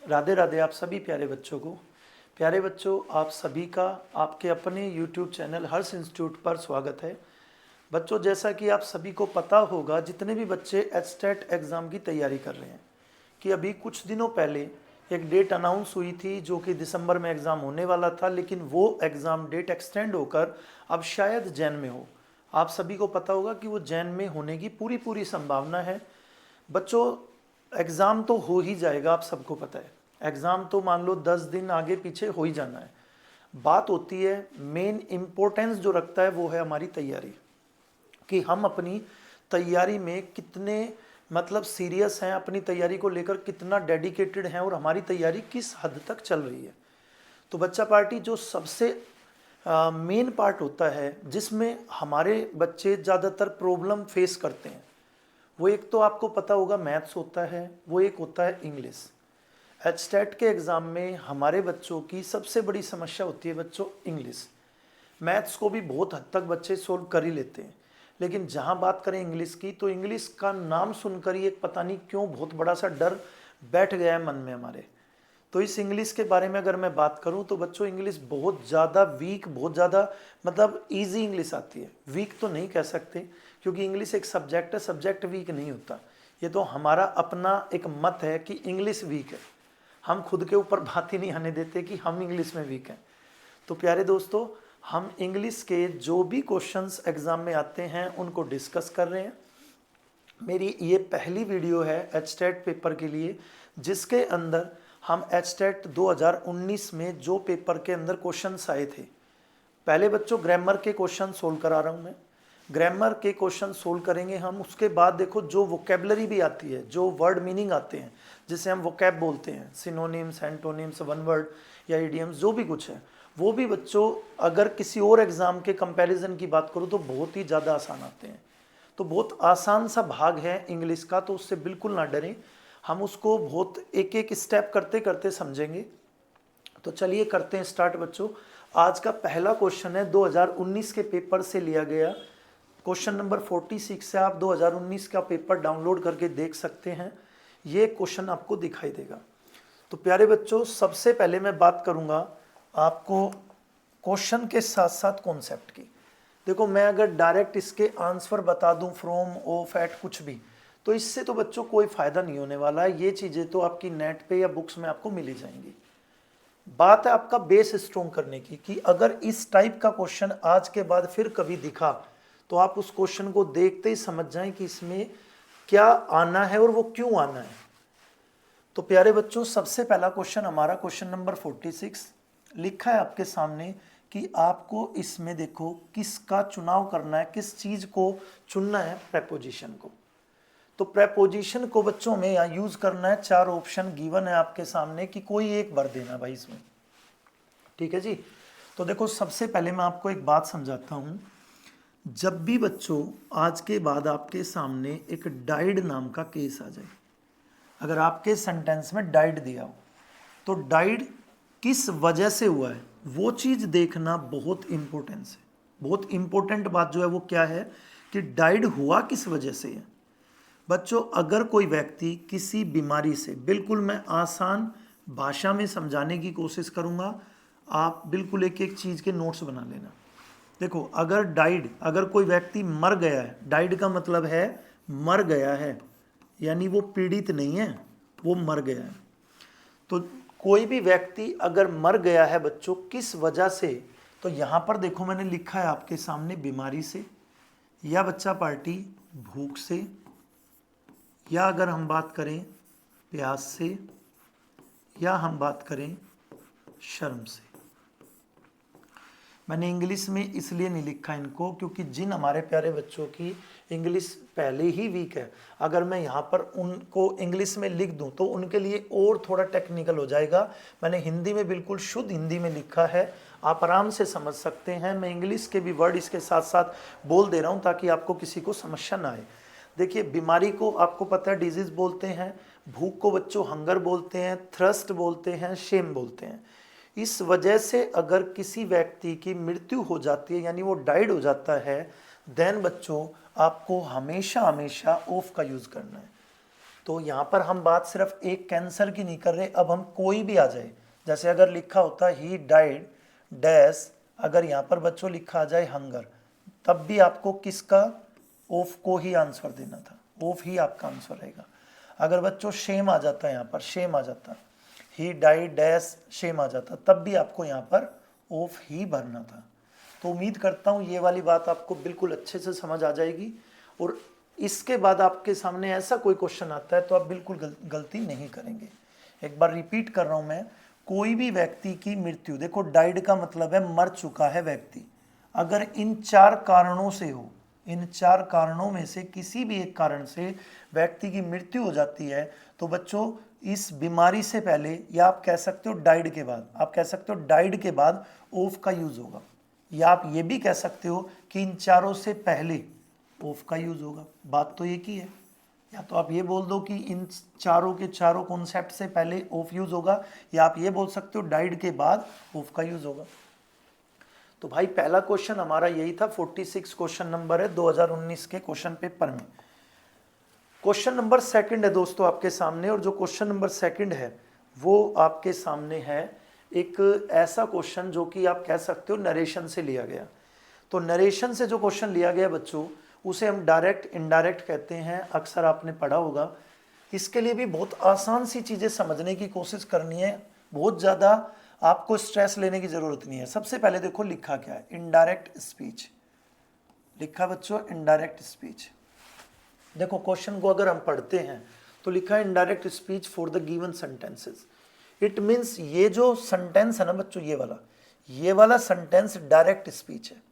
राधे राधे आप सभी प्यारे बच्चों को। प्यारे बच्चों, आप सभी का आपके अपने YouTube चैनल हर्ष इंस्टीट्यूट पर स्वागत है। बच्चों, जैसा कि आप सभी को पता होगा, जितने भी बच्चे एचटेट एग्ज़ाम की तैयारी कर रहे हैं, कि अभी कुछ दिनों पहले एक डेट अनाउंस हुई थी जो कि दिसंबर में एग्ज़ाम होने वाला था, लेकिन वो एग्ज़ाम डेट एक्सटेंड होकर अब शायद जैन में हो। आप सभी को पता होगा कि वो जैन में होने की पूरी पूरी संभावना है। बच्चों, एग्ज़ाम तो हो ही जाएगा, आप सबको पता है। एग्ज़ाम तो मान लो 10 दिन आगे पीछे हो ही जाना है। बात होती है, मेन इम्पोर्टेंस जो रखता है वो है हमारी तैयारी, कि हम अपनी तैयारी में कितने सीरियस हैं, अपनी तैयारी को लेकर कितना डेडिकेटेड हैं और हमारी तैयारी किस हद तक चल रही है। तो बच्चा पार्टी जो सबसे मेन पार्ट होता है, जिसमें हमारे बच्चे ज़्यादातर प्रॉब्लम फेस करते हैं, वो एक तो आपको पता होगा मैथ्स होता है, वो एक होता है इंग्लिश। एचटेट के एग्ज़ाम में हमारे बच्चों की सबसे बड़ी समस्या होती है बच्चों इंग्लिश। मैथ्स को भी बहुत हद तक बच्चे सोल्व कर ही लेते हैं, लेकिन जहाँ बात करें इंग्लिश की, तो इंग्लिश का नाम सुनकर ही एक पता नहीं क्यों बहुत बड़ा सा डर बैठ गया है मन में हमारे। तो इस इंग्लिश के बारे में अगर मैं बात करूं तो बच्चों इंग्लिश बहुत ज़्यादा वीक, बहुत ज़्यादा इजी इंग्लिश आती है। वीक तो नहीं कह सकते, क्योंकि इंग्लिश एक सब्जेक्ट है, सब्जेक्ट वीक नहीं होता। ये तो हमारा अपना एक मत है कि इंग्लिश वीक है। हम खुद के ऊपर बात ही नहीं आने देते कि हम इंग्लिश में वीक हैं। तो प्यारे दोस्तों, हम इंग्लिश के जो भी क्वेश्चंस एग्ज़ाम में आते हैं उनको डिस्कस कर रहे हैं। मेरी ये पहली वीडियो है एचटेट पेपर के लिए, जिसके अंदर हम एचटेट 2019 में जो पेपर के अंदर क्वेश्चंस आए थे, पहले बच्चों ग्रामर के क्वेश्चन सोल्व करा रहा हूँ मैं। ग्रामर के क्वेश्चन सोल्व करेंगे हम, उसके बाद देखो जो वोकेबलरी भी आती है, जो वर्ड मीनिंग आते हैं, जिसे हम वोकैब बोलते हैं, सिनोनिम्स, एंटोनिम्स, वन वर्ड या इडियम्स, जो भी कुछ है, वो भी बच्चों अगर किसी और एग्ज़ाम के कंपैरिजन की बात करूँ तो बहुत ही ज़्यादा आसान आते हैं। तो बहुत आसान सा भाग है इंग्लिश का, तो उससे बिल्कुल ना डरें। हम उसको बहुत एक एक स्टेप करते करते समझेंगे। तो चलिए करते हैं स्टार्ट बच्चों। आज का पहला क्वेश्चन है 2019 के पेपर से लिया गया, क्वेश्चन नंबर 46 से। आप 2019 का पेपर डाउनलोड करके देख सकते हैं, ये क्वेश्चन आपको दिखाई देगा। तो प्यारे बच्चों, सबसे पहले मैं बात करूंगा आपको क्वेश्चन के साथ साथ कॉन्सेप्ट की। देखो, मैं अगर डायरेक्ट इसके आंसर बता दूं फ्रॉम, ऑफ, एट, कुछ भी, तो इससे तो बच्चों कोई फ़ायदा नहीं होने वाला है। ये चीज़ें तो आपकी नेट पे या बुक्स में आपको मिल ही जाएंगी। बात है आपका बेस स्ट्रॉन्ग करने की, कि अगर इस टाइप का क्वेश्चन आज के बाद फिर कभी दिखा तो आप उस क्वेश्चन को देखते ही समझ जाएं कि इसमें क्या आना है और वो क्यों आना है। तो प्यारे बच्चों, सबसे पहला क्वेश्चन हमारा क्वेश्चन नंबर 46 लिखा है आपके सामने, कि आपको इसमें देखो किसका चुनाव करना है, किस चीज को चुनना है, प्रेपोजिशन को। तो प्रेपोजिशन को बच्चों में यहाँ यूज करना है। 4 ऑप्शन गिवन है आपके सामने, कि कोई एक भर देना भाई इसमें। ठीक है जी। तो देखो, सबसे पहले मैं आपको एक बात समझाता हूं। जब भी बच्चों आज के बाद आपके सामने एक डाइड नाम का केस आ जाए, अगर आपके सेंटेंस में डाइड दिया हो, तो डाइड किस वजह से हुआ है वो चीज देखना बहुत इंपॉर्टेंस है। बहुत इंपॉर्टेंट बात जो है वो क्या है, कि डाइड हुआ किस वजह से है। बच्चों, अगर कोई व्यक्ति किसी बीमारी से, बिल्कुल मैं आसान भाषा में समझाने की कोशिश करूंगा, आप बिल्कुल एक एक चीज के नोट्स बना लेना। देखो, अगर डाइड, अगर कोई व्यक्ति मर गया है, डाइड का मतलब है मर गया है, यानी वो पीड़ित नहीं है, वो मर गया है। तो कोई भी व्यक्ति अगर मर गया है बच्चों किस वजह से, तो यहां पर देखो मैंने लिखा है आपके सामने, बीमारी से, या बच्चा पार्टी भूख से, या अगर हम बात करें प्यास से, या हम बात करें शर्म से। मैंने इंग्लिश में इसलिए नहीं लिखा इनको, क्योंकि जिन हमारे प्यारे बच्चों की इंग्लिश पहले ही वीक है, अगर मैं यहाँ पर उनको इंग्लिश में लिख दूँ तो उनके लिए और थोड़ा टेक्निकल हो जाएगा। मैंने हिंदी में बिल्कुल शुद्ध हिंदी में लिखा है, आप आराम से समझ सकते हैं। मैं इंग्लिश के भी वर्ड इसके साथ साथ बोल दे रहा हूँ ताकि आपको किसी को समस्या ना आए। देखिए, बीमारी को आपको पता है डिजीज़ बोलते हैं, भूख को बच्चों हंगर बोलते हैं, थ्रस्ट बोलते हैं, शेम बोलते हैं। इस वजह से अगर किसी व्यक्ति की मृत्यु हो जाती है, यानी वो डाइड हो जाता है, देन बच्चों आपको हमेशा हमेशा ऑफ का यूज़ करना है। तो यहाँ पर हम बात सिर्फ एक कैंसर की नहीं कर रहे, अब हम कोई भी आ जाए, जैसे अगर लिखा होता ही डाइड डैश, अगर यहाँ पर बच्चों लिखा आ जाए हंगर, तब भी आपको किसका, ऑफ को ही आंसर देना था, ऑफ ही आपका आंसर रहेगा। अगर बच्चों शेम आ जाता है, यहाँ पर शेम आ जाता, ही डाइड डैश शेम आ जाता, तब भी आपको यहाँ पर ऑफ ही भरना था। तो उम्मीद करता हूँ ये वाली बात आपको बिल्कुल अच्छे से समझ आ जाएगी, और इसके बाद आपके सामने ऐसा कोई क्वेश्चन आता है तो आप बिल्कुल गलती नहीं करेंगे। एक बार रिपीट कर रहा हूँ मैं, कोई भी व्यक्ति की मृत्यु, देखो डाइड का मतलब है मर चुका है व्यक्ति, अगर इन 4 कारणों से हो, इन 4 कारणों में से किसी भी एक कारण से व्यक्ति की मृत्यु हो जाती है, तो बच्चों इस बीमारी से पहले, या आप कह सकते हो डाइड के बाद, आप कह सकते हो डाइड के बाद ऑफ का यूज होगा, या आप ये भी कह सकते हो कि इन चारों से पहले ऑफ का यूज होगा। बात तो एक ही है, या तो आप ये बोल दो कि इन चारों के चारों कॉन्सेप्ट से पहले ऑफ यूज होगा, या आप ये बोल सकते हो डाइड के बाद ऑफ का यूज होगा। तो भाई पहला क्वेश्चन हमारा यही था, 46 क्वेश्चन नंबर है 2019 के क्वेश्चन पेपर में। क्वेश्चन नंबर सेकंड है दोस्तों आपके सामने, और जो क्वेश्चन नंबर सेकंड है वो आपके सामने है एक ऐसा क्वेश्चन जो कि आप कह सकते हो नरेशन से लिया गया। तो नरेशन से जो क्वेश्चन लिया गया बच्चों, उसे हम डायरेक्ट इनडायरेक्ट कहते हैं, अक्सर आपने पढ़ा होगा। इसके लिए भी बहुत आसान सी चीज़ें समझने की कोशिश करनी है, बहुत ज़्यादा आपको स्ट्रेस लेने की ज़रूरत नहीं है। सबसे पहले देखो लिखा क्या है, इनडायरेक्ट स्पीच लिखा बच्चों, इनडायरेक्ट स्पीच। देखो क्वेश्चन को अगर हम पढ़ते हैं तो लिखा है indirect speech for the given sentences. It means ये जो सेंटेंस है ना बच्चों, ये वाला सेंटेंस डायरेक्ट स्पीच है,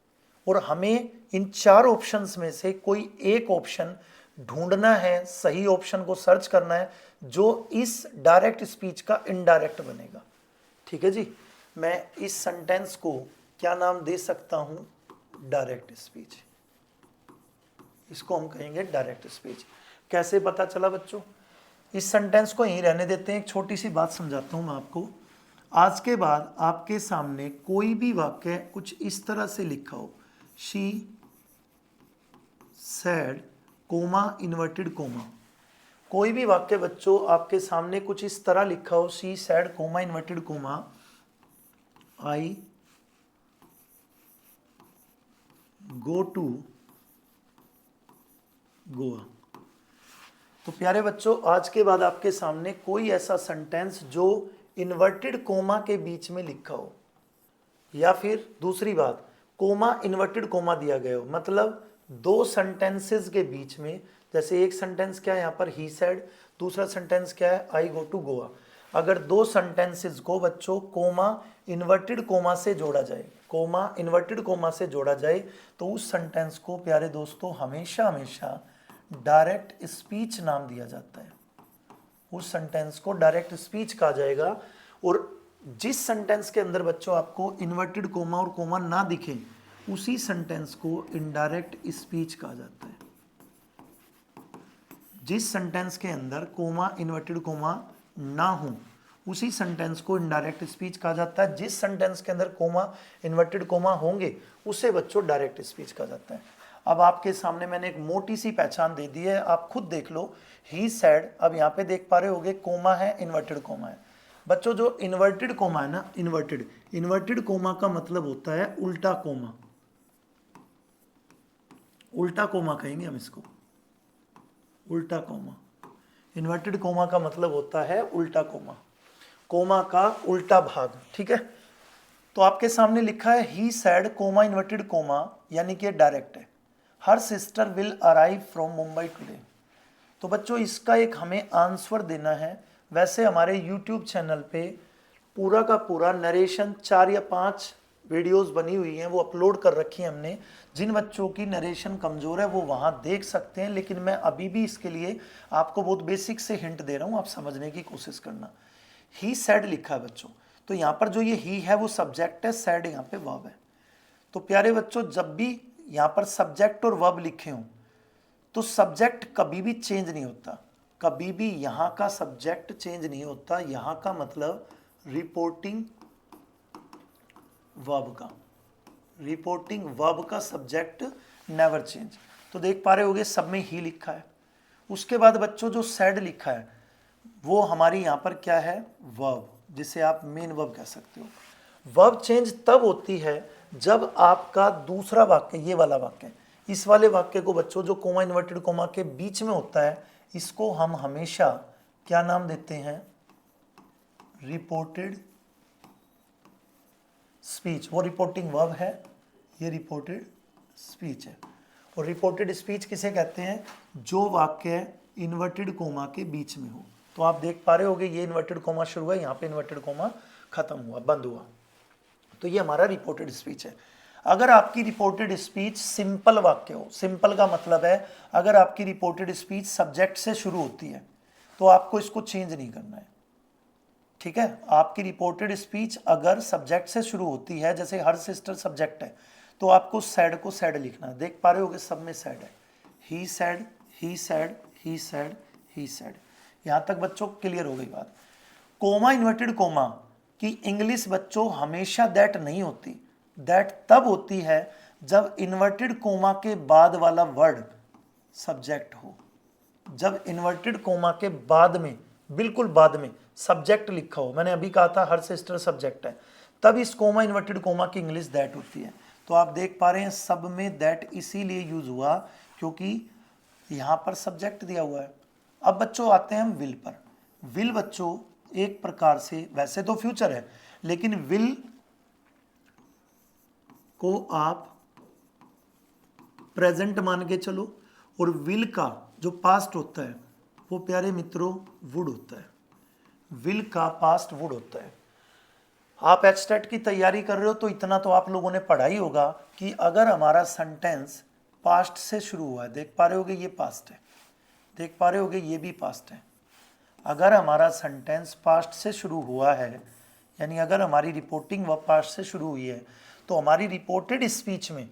और हमें इन 4 ऑप्शंस में से कोई एक ऑप्शन ढूंढना है, सही ऑप्शन को सर्च करना है जो इस डायरेक्ट स्पीच का इनडायरेक्ट बनेगा। ठीक है जी, मैं इस सेंटेंस को क्या नाम दे सकता हूं, डायरेक्ट स्पीच, इसको हम कहेंगे डायरेक्ट स्पीच। कैसे पता चला बच्चों, इस सेंटेंस को यहीं रहने देते हैं, एक छोटी सी बात समझाता हूं मैं आपको। आज के बाद आपके सामने कोई भी वाक्य कुछ इस तरह से लिखा हो, she said comma inverted coma, कोई भी वाक्य बच्चों आपके सामने कुछ इस तरह लिखा हो, she said comma inverted comma I go to Goa. तो प्यारे बच्चों आज के बाद आपके सामने कोई ऐसा सेंटेंस जो इन्वर्टेड कोमा के बीच में लिखा हो, या फिर दूसरी बात कोमा इन्वर्टेड कोमा दिया गया हो, मतलब 2 सेंटेंसेस के बीच में, जैसे एक सेंटेंस क्या है यहाँ पर ही सेड, दूसरा सेंटेंस क्या है आई गो टू गोवा। अगर 2 सेंटेंसेस को बच्चों कोमा इन्वर्टेड कोमा से जोड़ा जाए, कोमा इन्वर्टेड कोमा से जोड़ा जाए, तो उस सेंटेंस को प्यारे दोस्तों हमेशा हमेशा डायरेक्ट स्पीच नाम दिया जाता है, उस सेंटेंस को डायरेक्ट स्पीच कहा जाएगा। और जिस सेंटेंस के अंदर बच्चों आपको इन्वर्टेड कोमा और कोमा ना दिखे, उसी सेंटेंस को इनडायरेक्ट स्पीच कहा जाता है। जिस सेंटेंस के अंदर कोमा इन्वर्टेड कोमा ना हो, उसी सेंटेंस को इनडायरेक्ट स्पीच कहा जाता है। जिस सेंटेंस के अंदर कोमा इन्वर्टेड कोमा होंगे, उसे बच्चों डायरेक्ट स्पीच कहा जाता है। अब आपके सामने मैंने एक मोटी सी पहचान दे दी है, आप खुद देख लो, ही सैड, अब यहाँ पे देख पा रहे होगे कोमा है, इन्वर्टेड कोमा है। बच्चों जो इन्वर्टेड कोमा है ना, इन्वर्टेड कोमा का मतलब होता है उल्टा कोमा, उल्टा कोमा कहेंगे हम इसको, उल्टा कोमा। इन्वर्टेड कोमा का मतलब होता है उल्टा कोमा, कोमा का उल्टा भाग। ठीक है, तो आपके सामने लिखा है ही सैड कोमा इन्वर्टेड कोमा, यानी कि डायरेक्ट है, her sister will arrive from Mumbai today. तो बच्चों इसका एक हमें आंसर देना है। वैसे हमारे यूट्यूब चैनल पे पूरा का पूरा नरेशन 4 या 5 वीडियोस बनी हुई हैं, वो अपलोड कर रखी है हमने। जिन बच्चों की नरेशन कमज़ोर है वो वहाँ देख सकते हैं, लेकिन मैं अभी भी इसके लिए आपको बहुत बेसिक से हिंट दे रहा हूँ, आप समझने की कोशिश करना। ही सैड लिखा है बच्चों, तो यहाँ पर जो ये ही है वो सब्जेक्ट है, सैड यहाँ पे वर्ब है। तो प्यारे बच्चों जब भी यहाँ पर सब्जेक्ट और वर्ब लिखे हों, तो सब्जेक्ट कभी भी चेंज नहीं होता, कभी भी यहाँ का सब्जेक्ट चेंज नहीं होता। यहाँ का मतलब रिपोर्टिंग वर्ब का, रिपोर्टिंग वर्ब का सब्जेक्ट नेवर चेंज। तो देख पा रहे होगे सब में ही लिखा है, उसके बाद बच्चों जो सैड लिखा है वो हमारी यहाँ पर क्या है, वर्ब, जिसे आप मेन वर्ब कह सकते हो। वर्ब चेंज तब होती है जब आपका दूसरा वाक्य, ये वाला वाक्य, इस वाले वाक्य को बच्चों जो कोमा इन्वर्टेड कोमा के बीच में होता है, इसको हम हमेशा क्या नाम देते हैं, रिपोर्टेड स्पीच। वो रिपोर्टिंग वर्ब है, ये रिपोर्टेड स्पीच है। और रिपोर्टेड स्पीच किसे कहते हैं, जो वाक्य इन्वर्टेड कोमा के बीच में हो। तो आप देख पा रहे होगे ये इन्वर्टेड कोमा शुरू हुआ, यहाँ पे इन्वर्टेड कोमा खत्म हुआ, बंद हुआ, तो ये हमारा रिपोर्टेड स्पीच है। अगर आपकी रिपोर्टेड स्पीच सिंपल वाक्य हो, सिंपल का मतलब है अगर आपकी रिपोर्टेड स्पीच सब्जेक्ट से शुरू होती है तो आपको इसको चेंज नहीं करना है, ठीक है। आपकी रिपोर्टेड स्पीच अगर सब्जेक्ट से शुरू होती है, जैसे हर सिस्टर सब्जेक्ट है, तो आपको सैड को सैड लिखना है। देख पा रहे होगे सब में सैड है, ही सैड, ही सैड, ही सैड, ही सैड। यहां तक बच्चों क्लियर हो गई बात। कोमा इन्वर्टेड कोमा की इंग्लिश बच्चों हमेशा दैट नहीं होती। दैट तब होती है जब इन्वर्टेड कोमा के बाद वाला वर्ड सब्जेक्ट हो। जब इन्वर्टेड कोमा के बाद में, बिल्कुल बाद में सब्जेक्ट लिखा हो, मैंने अभी कहा था हर सिस्टर सब्जेक्ट है, तब इस कोमा इन्वर्टेड कोमा की इंग्लिश दैट होती है। तो आप देख पा रहे हैं सब में दैट इसीलिए यूज हुआ क्योंकि यहां पर सब्जेक्ट दिया हुआ है। अब बच्चों आते हैं हम विल पर। विल बच्चों एक प्रकार से, वैसे तो फ्यूचर है, लेकिन विल को आप प्रेजेंट मान के चलो, और विल का जो पास्ट होता है वो प्यारे मित्रों वुड होता है। विल का पास्ट वुड होता है। आप एचटेट की तैयारी कर रहे हो तो इतना तो आप लोगों ने पढ़ा ही होगा कि अगर हमारा सेंटेंस पास्ट से शुरू हुआ है, देख पा रहे होगे ये पास्ट है, देख पा रहे होगे ये भी पास्ट है। अगर हमारा सेंटेंस पास्ट से शुरू हुआ है, यानी अगर हमारी रिपोर्टिंग व पास्ट से शुरू हुई है, तो हमारी रिपोर्टेड स्पीच में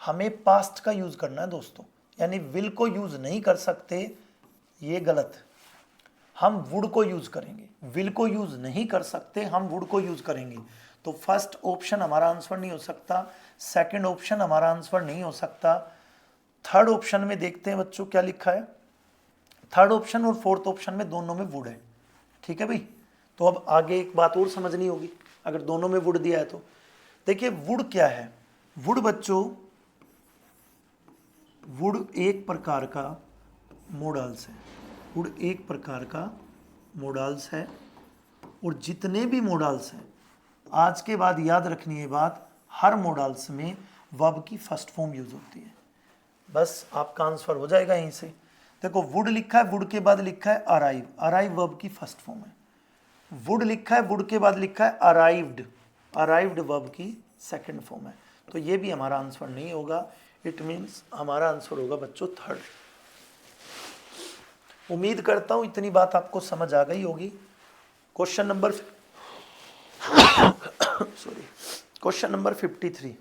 हमें पास्ट का यूज करना है दोस्तों, यानी विल को यूज नहीं कर सकते, ये गलत। हम वुड को यूज करेंगे, विल को यूज नहीं कर सकते, हम वुड को यूज करेंगे। तो फर्स्ट ऑप्शन हमारा आंसर नहीं हो सकता, सेकंड ऑप्शन हमारा आंसर नहीं हो सकता। थर्ड ऑप्शन में देखते हैं बच्चों क्या लिखा है। थर्ड ऑप्शन और फोर्थ ऑप्शन में दोनों में वुड है, ठीक है भाई। तो अब आगे एक बात और समझनी होगी, अगर दोनों में वुड दिया है तो देखिए वुड क्या है। वुड बच्चों, वुड एक प्रकार का मोडाल्स है। वुड एक प्रकार का मोडाल्स है, और जितने भी मोडाल्स हैं, आज के बाद याद रखनी है बात, हर मोडाल्स में वर्ब की फर्स्ट फॉर्म यूज होती है। बस आपका आंसर हो जाएगा यहीं से। देखो वुड लिखा है, वुड के बाद लिखा है अराइव, अराइव वर्ब की फर्स्ट फॉर्म है। वुड लिखा है, वुड के बाद लिखा है अराइव्ड, अराइव्ड वर्ब की सेकंड फॉर्म है। तो ये भी हमारा आंसर नहीं होगा, इट मीन्स हमारा आंसर होगा बच्चों थर्ड। उम्मीद करता हूं इतनी बात आपको समझ आ गई होगी। Question number sorry, question number 53।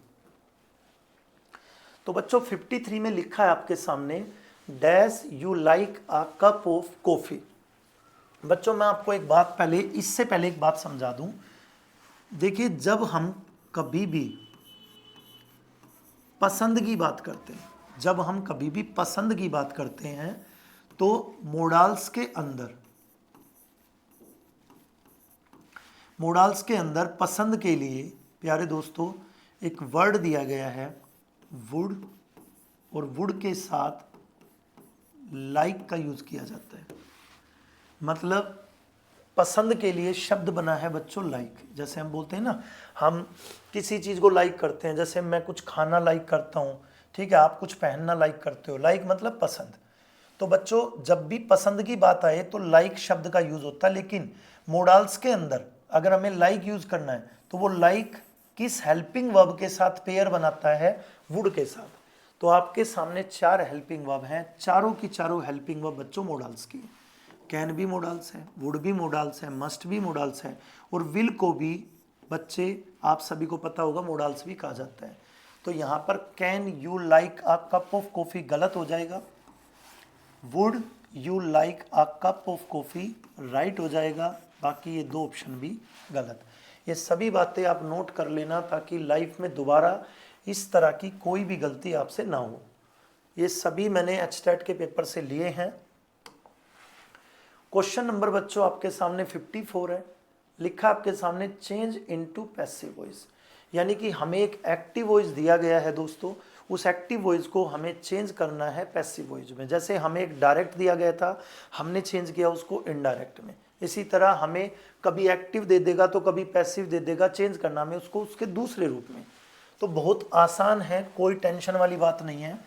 तो बच्चों 53 में लिखा है आपके सामने, dash you like a cup of coffee. बच्चों मैं आपको एक बात पहले, इससे पहले एक बात समझा दूं। देखिए जब हम कभी भी पसंद की बात करते हैं, जब हम कभी भी पसंद की बात करते हैं, तो मोडाल्स के अंदर, मोडाल्स के अंदर पसंद के लिए प्यारे दोस्तों एक वर्ड दिया गया है वुड, और वुड के साथ लाइक का यूज किया जाता है। मतलब पसंद के लिए शब्द बना है बच्चों लाइक। जैसे हम बोलते हैं ना, हम किसी चीज को लाइक करते हैं, जैसे मैं कुछ खाना लाइक करता हूं, ठीक है, आप कुछ पहनना लाइक करते हो, लाइक मतलब पसंद। तो बच्चों जब भी पसंद की बात आए तो लाइक शब्द का यूज होता है, लेकिन मोडाल्स के अंदर अगर हमें लाइक यूज करना है तो वो लाइक किस हेल्पिंग वर्ब के साथ पेयर बनाता है, वुड के साथ। तो आपके सामने 4 हेल्पिंग वर्ब हैं, चारों की चारों हेल्पिंग वर्ब बच्चों मोडाल्स की। कैन भी मोडाल्स है, वुड भी मोडाल्स है, मस्ट भी मोडाल्स है, और विल को भी बच्चे आप सभी को पता होगा मोडाल्स भी कहा जाता है। तो यहाँ पर can you like a cup of coffee गलत हो जाएगा, would you like a cup of coffee right हो जाएगा, बाकी ये 2 ऑप्शन भी गलत। ये सभी बातें आप नोट कर लेना ताकि लाइफ में दोबारा इस तरह की कोई भी गलती आपसे ना हो। ये सभी मैंने एचटेट के पेपर से लिए हैं, क्वेश्चन नंबर बच्चों आपके सामने 54 है, लिखा आपके सामने चेंज इनटू पैसिव वॉइस, यानी कि हमें एक एक्टिव वॉइस दिया गया है दोस्तों, उस एक्टिव वॉइस को हमें चेंज करना है पैसिव वॉइस में। जैसे हमें एक डायरेक्ट दिया गया था, हमने चेंज किया उसको इनडायरेक्ट में। इसी तरह हमें कभी एक्टिव दे देगा तो कभी पैसिव दे देगा, चेंज करना हमें उसको उसके दूसरे रूप में। तो बहुत आसान है, कोई टेंशन वाली बात नहीं है।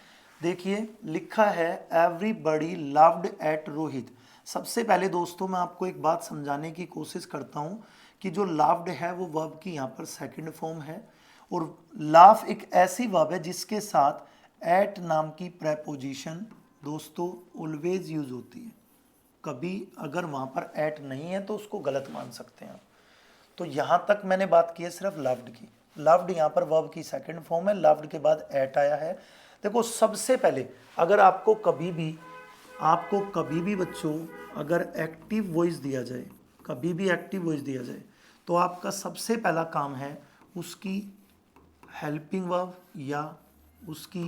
देखिए लिखा है एवरीबडी लव्ड एट रोहित। सबसे पहले दोस्तों मैं आपको एक बात समझाने की कोशिश करता हूँ कि जो लव्ड है वो वर्ब की यहाँ पर सेकंड फॉर्म है, और लाफ एक ऐसी वर्ब है जिसके साथ एट नाम की प्रेपोजिशन दोस्तों ऑलवेज यूज होती है। कभी अगर वहाँ पर एट नहीं है तो उसको गलत मान सकते हैं आप। तो यहाँ तक मैंने बात की है सिर्फ लव्ड की। लव्ड यहाँ पर वर्ब की सेकंड फॉर्म है, लव्ड के बाद एट आया है। देखो सबसे पहले अगर आपको कभी भी बच्चों अगर एक्टिव वॉइस दिया जाए, कभी भी एक्टिव वॉइस दिया जाए, तो आपका सबसे पहला काम है उसकी हेल्पिंग वर्ब या उसकी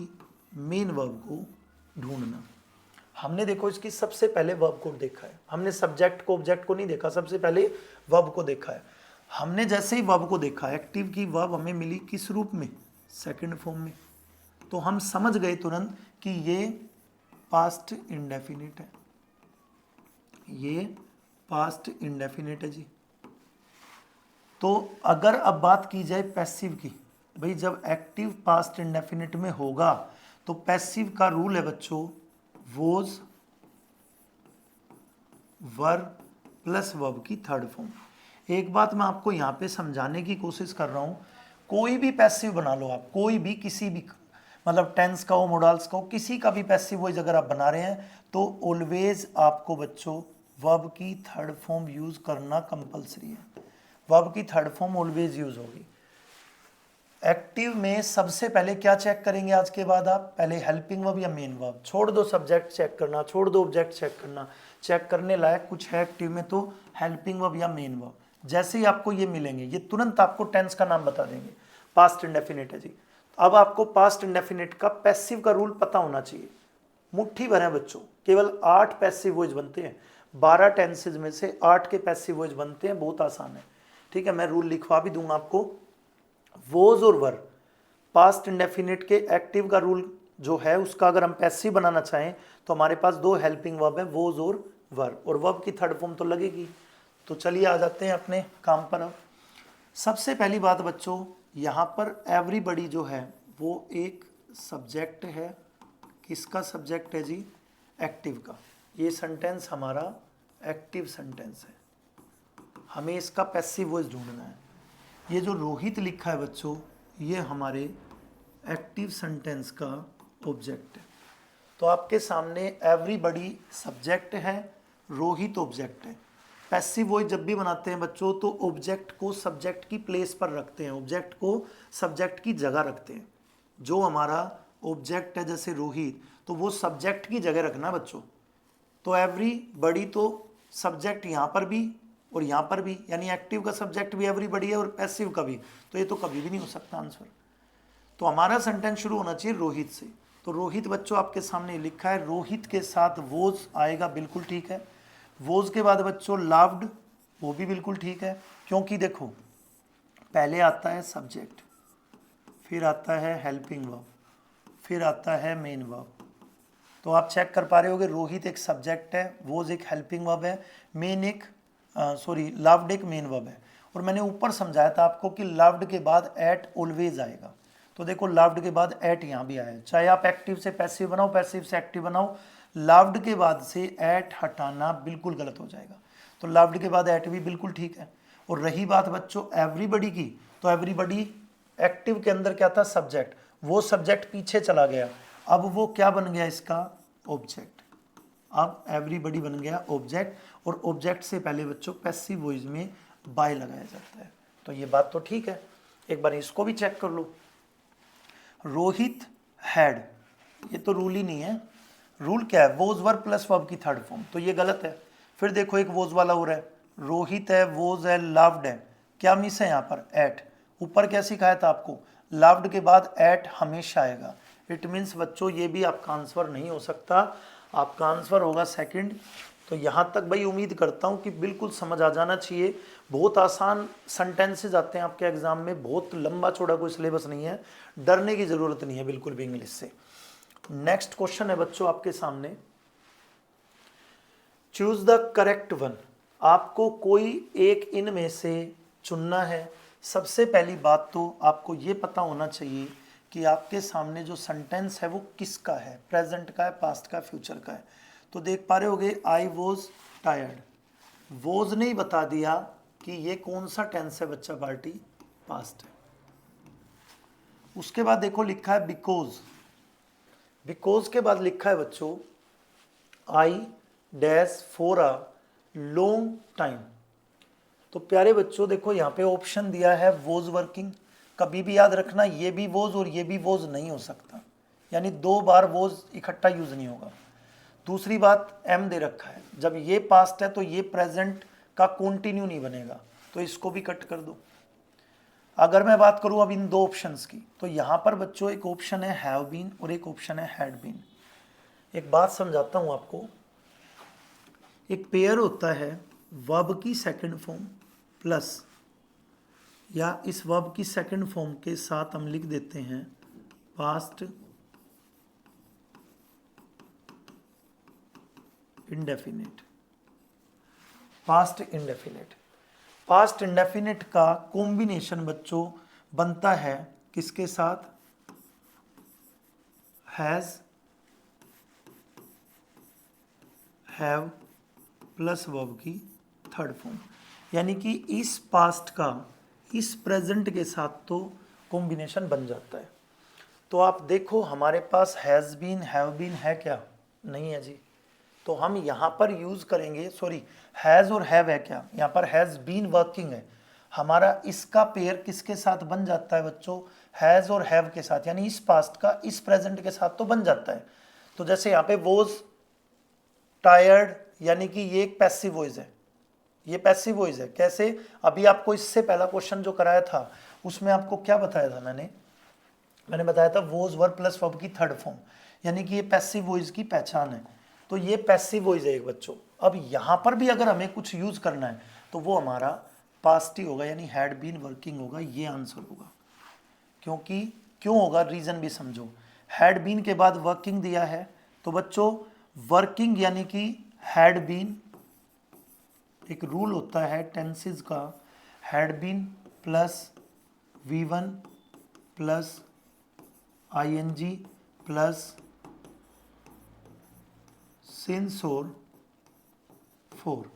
मेन वर्ब को ढूंढना। हमने देखो इसकी सबसे पहले वर्ब को देखा है, हमने सब्जेक्ट को ऑब्जेक्ट को नहीं देखा, सबसे पहले वर्ब को देखा है। हमने जैसे ही वर्ब को देखा, एक्टिव की वर्ब हमें मिली किस रूप में, सेकंड फॉर्म में, तो हम समझ गए तुरंत कि ये पास्ट इंडेफिनिट है, ये पास्ट इंडेफिनिट है जी। तो अगर अब बात की जाए पैसिव की, भाई जब एक्टिव पास्ट इंडेफिनिट में होगा तो पैसिव का रूल है बच्चों वोज वर्ब प्लस वर्ब की थर्ड फॉर्म। एक बात मैं आपको यहाँ पे समझाने की कोशिश कर रहा हूँ, कोई भी पैसिव बना लो आप, कोई भी किसी भी मतलब टेंस का हो, मोडल्स का हो, किसी का भी पैसिव वॉइस अगर आप बना रहे हैं तो ऑलवेज आपको बच्चों वर्ब की थर्ड फॉर्म यूज करना कंपलसरी है। वर्ब की थर्ड फॉर्म ऑलवेज यूज होगी। एक्टिव में सबसे पहले क्या चेक करेंगे आज के बाद आप, पहले हेल्पिंग वर्ब या मेन वर्ब, छोड़ दो सब्जेक्ट चेक करना, छोड़ दो ऑब्जेक्ट चेक करना, चेक करने लायक कुछ है एक्टिव में तो हेल्पिंग वर्ब या मेन वर्ब। जैसे ही आपको ये मिलेंगे ये तुरंत आपको टेंस का नाम बता देंगे, पास्ट इंडेफिनिट है जी। अब आपको पास्ट इंडेफिनिट का पैसिव का रूल पता होना चाहिए। मुट्ठी भर है बच्चों, केवल 8 पैसिव वॉइस बनते हैं, 12 टेंसेज में से 8 के पैसिव वॉइस बनते हैं, बहुत आसान है। ठीक है, मैं रूल लिखवा भी दूंगा आपको। वोज और वर, पास्ट इंडेफिनिट के एक्टिव का रूल जो है उसका अगर हम पैसिव बनाना चाहें तो हमारे पास दो हेल्पिंग वर्ब है, वोज और वर, और वर्ब की थर्ड फॉर्म तो लगेगी। तो चलिए आ जाते हैं अपने काम पर। अब सबसे पहली बात बच्चों, यहाँ पर एवरीबडी जो है वो एक सब्जेक्ट है। किसका सब्जेक्ट है जी, एक्टिव का। ये सेंटेंस हमारा एक्टिव सेंटेंस है, हमें इसका पैसिव वॉइस ढूंढना है। ये जो रोहित लिखा है बच्चों ये हमारे एक्टिव सेंटेंस का ऑब्जेक्ट है। तो आपके सामने एवरीबडी सब्जेक्ट है, रोहित ऑब्जेक्ट है। पैसिव वॉइस जब भी बनाते हैं बच्चों तो ऑब्जेक्ट को सब्जेक्ट की प्लेस पर रखते हैं, ऑब्जेक्ट को सब्जेक्ट की जगह रखते हैं। जो हमारा ऑब्जेक्ट है जैसे रोहित, तो वो सब्जेक्ट की जगह रखना बच्चों। तो एवरीबडी तो सब्जेक्ट यहाँ पर भी और यहाँ पर भी, यानी एक्टिव का सब्जेक्ट भी एवरीबडी है और पैसिव का भी, तो ये तो कभी भी नहीं हो सकता आंसर। तो हमारा सेंटेंस शुरू होना चाहिए रोहित से। तो रोहित बच्चों आपके सामने लिखा है, रोहित के साथ वोज आएगा, बिल्कुल ठीक है। वोज के बाद बच्चों लव्ड, वो भी बिल्कुल ठीक है, क्योंकि देखो पहले आता है सब्जेक्ट, फिर आता है हेल्पिंग वर्ब, फिर आता है मेन वर्ब। तो आप चेक कर पा रहे होगे रोहित एक सब्जेक्ट है, वोज एक हेल्पिंग वर्ब है, मेन एक लव्ड एक मेन वर्ब है। और मैंने ऊपर समझाया था आपको कि लव्ड के बाद एट ऑलवेज आएगा। तो देखो लव्ड के बाद एट यहाँ भी आया है, चाहे आप एक्टिव से पैसिव बनाओ, पैसिव से एक्टिव बनाओ, लव्ड के बाद से एट हटाना बिल्कुल गलत हो जाएगा। तो लव्ड के बाद एट भी बिल्कुल ठीक है। और रही बात बच्चों एवरीबडी की, तो एवरीबडी एक्टिव के अंदर क्या था, सब्जेक्ट, वो सब्जेक्ट पीछे चला गया, अब वो क्या बन गया इसका, ऑब्जेक्ट। अब एवरीबडी बन गया ऑब्जेक्ट, और ऑब्जेक्ट से पहले बच्चों पैसिव वॉइस में बाय लगाया जाता है। तो ये बात तो ठीक है, एक बार इसको भी चेक कर लो। रोहित हैड, ये तो रूल ही नहीं है। रूल क्या है, वोज वर्ब प्लस वर्ब की थर्ड फॉर्म, तो ये गलत है। फिर देखो एक वोज वाला हो रहा है, रोहित है, वोज है, लव्ड है, क्या मिस है यहाँ पर, एट। ऊपर क्या सिखाया था आपको, लव्ड के बाद एट हमेशा आएगा। इट मीन्स बच्चों ये भी आपका आंसर नहीं हो सकता, आपका आंसर होगा सेकंड। तो यहाँ तक भाई उम्मीद करता हूँ कि बिल्कुल समझ आ जाना चाहिए। बहुत आसान सेंटेंसेज आते हैं आपके एग्जाम में, बहुत लंबा चौड़ा कोई सिलेबस नहीं है, डरने की ज़रूरत नहीं है बिल्कुल भी इंग्लिश से। नेक्स्ट क्वेश्चन है बच्चों आपके सामने, चूज द करेक्ट वन। आपको कोई एक इनमें से चुनना है। सबसे पहली बात तो आपको ये पता होना चाहिए कि आपके सामने जो सेंटेंस है वो किसका है, प्रेजेंट का है, पास्ट का है, फ्यूचर का है। तो देख पा रहे होगे, आई वॉज टायर्ड, वॉज नहीं बता दिया कि ये कौन सा टेंस है बच्चा, पार्टी पास्ट है। उसके बाद देखो लिखा है बिकॉज, बिकॉज के बाद लिखा है बच्चों I dash for a long time. तो प्यारे बच्चों देखो यहाँ पे ऑप्शन दिया है वॉज वर्किंग। कभी भी याद रखना ये भी वॉज और ये भी वॉज नहीं हो सकता, यानी दो बार वॉज इकट्ठा यूज नहीं होगा। दूसरी बात एम दे रखा है, जब ये पास्ट है तो ये प्रेजेंट का कंटिन्यू नहीं बनेगा, तो इसको भी कट कर दो। अगर मैं बात करूं अब इन दो ऑप्शंस की, तो यहां पर बच्चों एक ऑप्शन है हैव बीन और एक ऑप्शन है हैड बीन। एक बात समझाता हूं आपको, एक पेयर होता है वर्ब की सेकंड फॉर्म प्लस, या इस वर्ब की सेकंड फॉर्म के साथ हम लिख देते हैं past indefinite. Past indefinite, past indefinite का कॉम्बिनेशन बच्चों बनता है किसके साथ, हैज, हैव प्लस वर्ब की थर्ड फॉर्म। यानी कि इस पास्ट का इस प्रेजेंट के साथ तो कॉम्बिनेशन बन जाता है। तो आप देखो हमारे पास हैज़ बीन हैव बीन है क्या, नहीं है जी। तो हम यहाँ पर यूज़ करेंगे, सॉरी हैज़ और हैव है क्या, यहाँ पर हैज़ बीन वर्किंग है हमारा, इसका पेयर किसके साथ बन जाता है बच्चों, हैज़ और हैव के साथ, यानी इस पास्ट का इस प्रेजेंट के साथ तो बन जाता है। तो जैसे यहाँ पे वॉज टायर्ड, यानी कि ये एक पैसिव वॉइस है, ये पैसिव वॉइस है। कैसे, अभी आपको इससे पहला क्वेश्चन जो कराया था उसमें आपको क्या बताया था, मैंने बताया था वॉज वर्ब प्लस वर्ब की थर्ड फॉर्म, यानी कि ये पैसिव वॉइस की पहचान है। तो ये पैसिव वॉइस है एक बच्चों। अब यहाँ पर भी अगर हमें कुछ यूज करना है तो वो हमारा पास्ट ही होगा, यानी हैड बीन वर्किंग होगा, ये आंसर होगा। क्योंकि क्यों होगा, रीजन भी समझो। हैड बीन के बाद वर्किंग दिया है, तो बच्चों वर्किंग यानी कि हैड बीन, एक रूल होता है टेंसेस का, had been plus V1 plus ING plus since और फोर।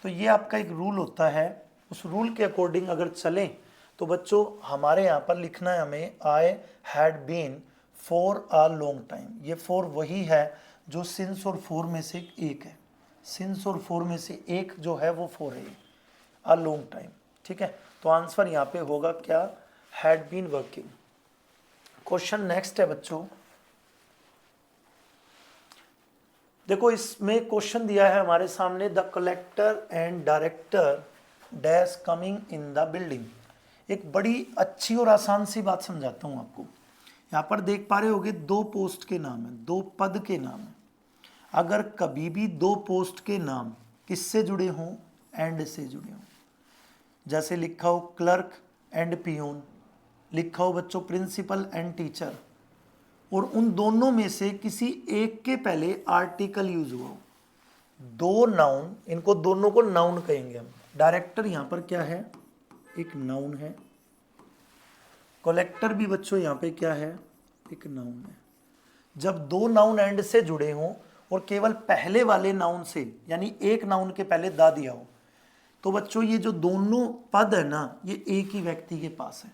तो ये आपका एक रूल होता है, उस रूल के अकॉर्डिंग अगर चलें तो बच्चों हमारे यहाँ पर लिखना है हमें I had been for a long time. ये फॉर वही है जो सिंस और फोर में से एक है, सिंस और फोर में से एक जो है वो फोर है, अ लॉन्ग टाइम। ठीक है, तो आंसर यहाँ पे होगा क्या, had been working. Question next है बच्चों, देखो इसमें क्वेश्चन दिया है हमारे सामने, the collector and director dash coming in the building. एक बड़ी अच्छी और आसान सी बात समझाता हूँ आपको। यहाँ पर देख पा रहे होगे दो पोस्ट के नाम है, दो पद के नाम है। अगर कभी भी दो पोस्ट के नाम किससे जुड़े हों, एंड से जुड़े हों, जैसे लिखा हो क्लर्क एंड पियून, लिखा हो बच्चों प्रिंसिपल एंड टीचर, और उन दोनों में से किसी एक के पहले आर्टिकल यूज हुआ हो, दो नाउन, इनको दोनों को नाउन कहेंगे हम। डायरेक्टर यहां पर क्या है, एक नाउन है। कलेक्टर भी बच्चों यहां पे क्या है, एक नाउन है। जब दो नाउन एंड से जुड़े हों और केवल पहले वाले नाउन से, यानी एक नाउन के पहले दा दिया हो, तो बच्चों ये जो दोनों पद है ना, ये एक ही व्यक्ति के पास है।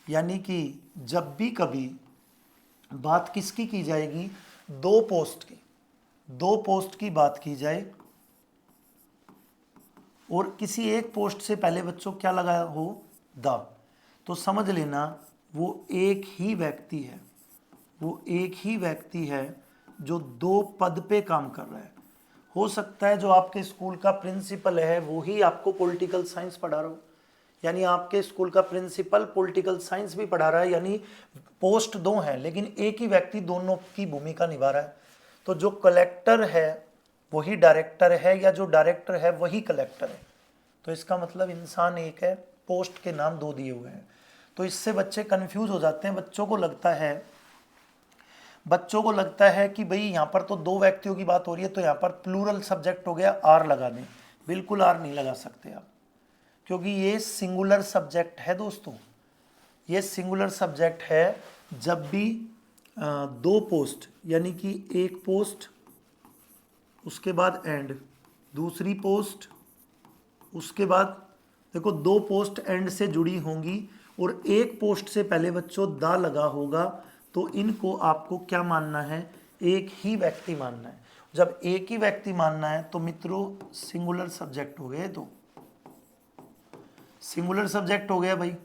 यानी कि जब भी कभी बात किसकी की जाएगी, दो पोस्ट की, दो पोस्ट की बात की जाए और किसी एक पोस्ट से पहले बच्चों क्या लगा हो, द, तो समझ लेना वो एक ही व्यक्ति है, वो एक ही व्यक्ति है जो दो पद पे काम कर रहा है। हो सकता है जो आपके स्कूल का प्रिंसिपल है वो ही आपको पॉलिटिकल साइंस पढ़ा रहा हो, यानी आपके स्कूल का प्रिंसिपल पॉलिटिकल साइंस भी पढ़ा रहा है, यानी पोस्ट दो हैं लेकिन एक ही व्यक्ति दोनों की भूमिका निभा रहा है। तो जो कलेक्टर है वही डायरेक्टर है या जो डायरेक्टर है वही कलेक्टर है। तो इसका मतलब इंसान एक है, पोस्ट के नाम दो दिए हुए हैं। तो इससे बच्चे कंफ्यूज हो जाते हैं। बच्चों को लगता है कि भाई यहाँ पर तो दो व्यक्तियों की बात हो रही है, तो यहाँ पर प्लूरल सब्जेक्ट हो गया, आर लगा दें। बिल्कुल आर नहीं लगा सकते आप, क्योंकि ये सिंगुलर सब्जेक्ट है दोस्तों। ये सिंगुलर सब्जेक्ट है जब भी दो पोस्ट, यानी कि एक पोस्ट उसके बाद एंड, दूसरी पोस्ट उसके बाद, देखो दो पोस्ट एंड से जुड़ी होंगी और एक पोस्ट से पहले बच्चों दा लगा होगा, तो इनको आपको क्या मानना है, एक ही व्यक्ति मानना है। जब एक ही व्यक्ति मानना है तो मित्रों सिंगुलर सब्जेक्ट हो गए, तो सिंगुलर सब्जेक्ट हो गया भाई।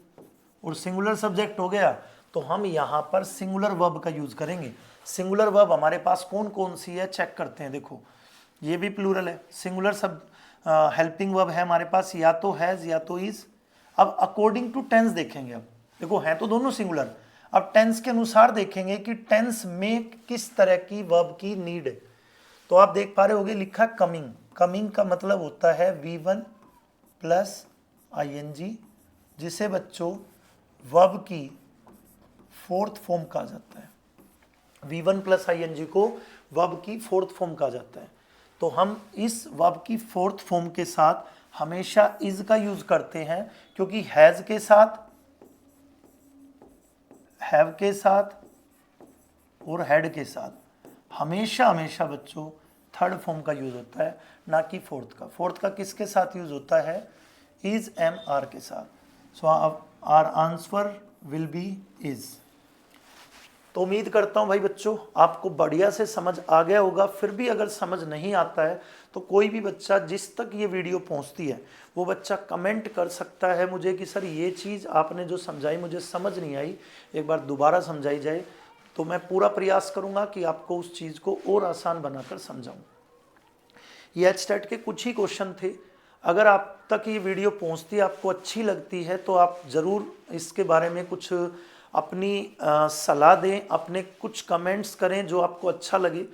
और सिंगुलर सब्जेक्ट हो गया तो हम यहाँ पर सिंगुलर वर्ब का यूज करेंगे। सिंगुलर वर्ब हमारे पास कौन कौन सी है चेक करते हैं। देखो ये भी प्लूरल है। सिंगुलर सब हेल्पिंग वर्ब है हमारे पास, या तो हैज या तो इज। अब अकॉर्डिंग टू टेंस देखेंगे। अब देखो है तो दोनों सिंगुलर, अब टेंस के अनुसार देखेंगे कि टेंस में किस तरह की वर्ब की नीड है। तो आप देख पा रहे होगे लिखा कमिंग। कमिंग का मतलब होता है V1 प्लस ING, जिसे बच्चों वर्ब की फोर्थ फॉर्म कहा जाता है। V1 प्लस ING को वर्ब की फोर्थ फॉर्म कहा जाता है। तो हम इस वर्ब की फोर्थ फॉर्म के साथ हमेशा इज का यूज करते हैं, क्योंकि हैज के साथ, हैव के साथ और हैड के साथ हमेशा हमेशा बच्चों थर्ड फॉर्म का यूज होता है, ना कि फोर्थ का। फोर्थ का किसके साथ यूज होता है, इज एम आर के साथ। So are answer will be is. तो उम्मीद करता हूं भाई बच्चों आपको बढ़िया से समझ आ गया होगा। फिर भी अगर समझ नहीं आता है तो कोई भी बच्चा जिस तक ये वीडियो पहुंचती है वो बच्चा कमेंट कर सकता है मुझे कि सर ये चीज़ आपने जो समझाई मुझे समझ नहीं आई, एक बार दोबारा समझाई जाए। तो मैं पूरा प्रयास करूंगा कि आपको उस चीज़ को और आसान बनाकर समझाऊं। ये एचटेट के कुछ ही क्वेश्चन थे। अगर आप तक ये वीडियो पहुंचती है, आपको अच्छी लगती है, तो आप ज़रूर इसके बारे में कुछ अपनी सलाह दें, अपने कुछ कमेंट्स करें जो आपको अच्छा लगे,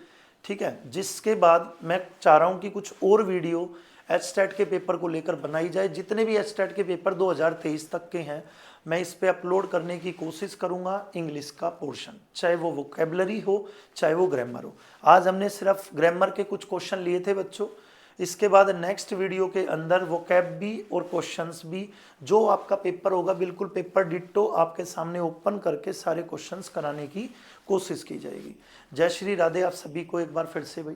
ठीक है। जिसके बाद मैं चाह रहा हूँ कि कुछ और वीडियो एचटेट के पेपर को लेकर बनाई जाए। जितने भी एचटेट के पेपर 2023 तक के हैं मैं इस पे अपलोड करने की कोशिश करूँगा। इंग्लिश का पोर्शन, चाहे वो वोकेबलरी हो चाहे वो ग्रामर हो। आज हमने सिर्फ ग्रामर के कुछ क्वेश्चन लिए थे बच्चों। इसके बाद नेक्स्ट वीडियो के अंदर वोकैब भी और क्वेश्चंस भी, जो आपका पेपर होगा बिल्कुल पेपर डिट्टो आपके सामने ओपन करके सारे क्वेश्चंस कराने की कोशिश की जाएगी। जय श्री राधे आप सभी को एक बार फिर से भाई।